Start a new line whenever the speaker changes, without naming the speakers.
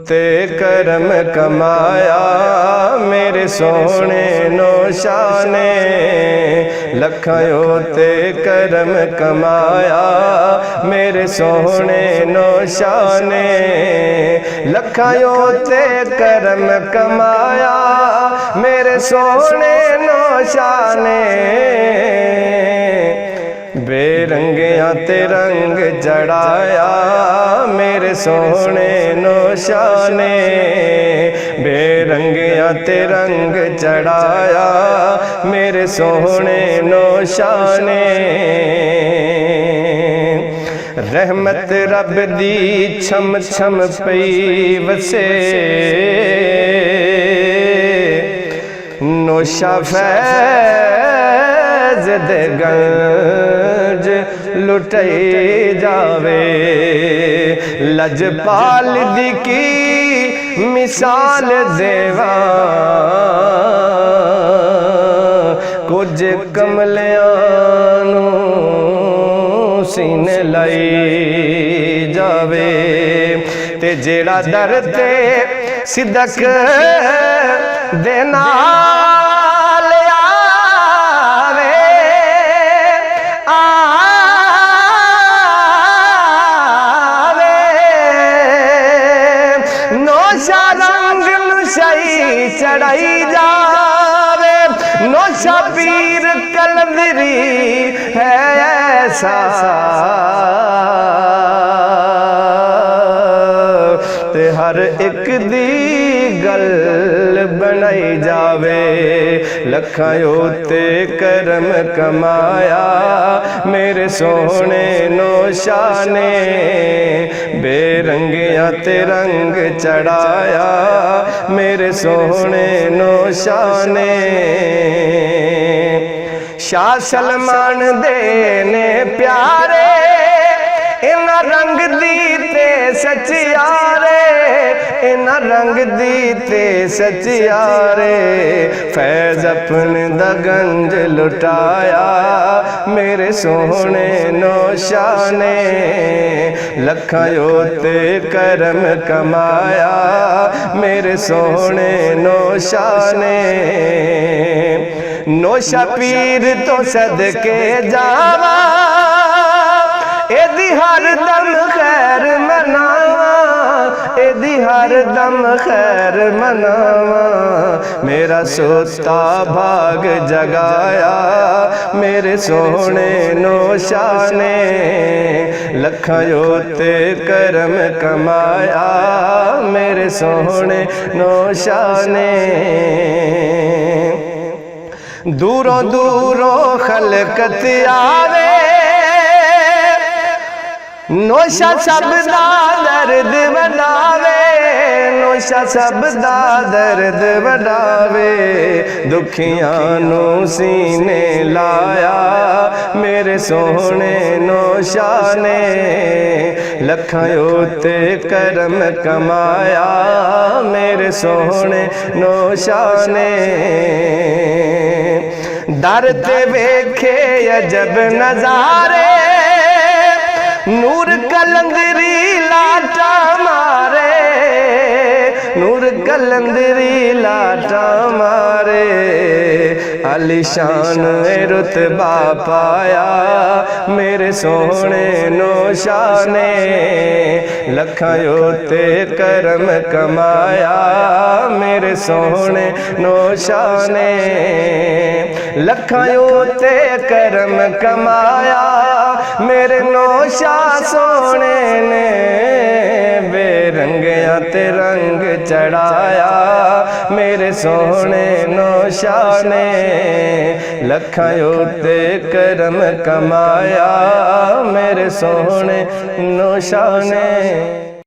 ते करम कमाया मेरे सोने नौशा ने। लखां ते करम कमाया मेरे सोने नौशा ने। लखां ते करम कमाया मेरे सोने नौशा ने। बेरंगियां ते रंग जड़ाया मेरे सोने नौशा ने। बेरंगियां ते रंग चढ़ाया मेरे सोने नौशा ने। रहमत रब दी छम छम पई वसे नौशा फैज़ दे गंज लुटाई जावे। लजपाल दी की मिसाल देवा कुछ कमलियां नूं सीने लाई जावे। ते जेड़ा दर ते सिदक दे नाल आवे नौशा रंग नशाई चढ़ाई जावे। नौशा पीर कलंदरी है ऐसा ते हर एक दी गल बनाई जावे। लखां ते करम कमाया मेरे सोने नौशा ने। बेरंगियां ते रंग चढ़ाया मेरे सोने नौशा ने। शाह सलमान दे ने प्यारे इन्हां रंग दी ते सचियारे। इन्हां रंग दी ते सचियारे फैज़ अपने दा गंज लुटाया मेरे सोने नौशा ने। लखां ते करम कमाया मेरे सोने नौशा ने। नौशा पीर तो सदके जावा एदी हर दम खैर मनावा। एदी हर दम खैर मनावा। मेरा सोता भाग जगाया मेरे सोने नौशा ने। लखां ते करम कमाया मेरे सोने नौशा ने। दूरों दूरों खलकत आवे नौशा सब दा दर्द वडावे। नौशा सब दा दर्द वडावे। दुखियां नूं सीने लाया मेरे सोने नौशा ने। लखां ते करम कमाया मेरे सोने नौशा ने। दर ते वेखे अजब नजारे नूर कलंदरी लाटा मारे। नूर कलंदरी लाटा मारे। आलीशान रुतबा पाया मेरे सोने नौशा ने। लखां ते करम कमाया मेरे सोने नौशा ने। लखां ते करम कमाया मेरे नौशा सोने ने। बेरंगियां ते रंग चढ़ाया मेरे सोने नौशा ने। लखां ते करम कमाया मेरे सोने नौशा ने।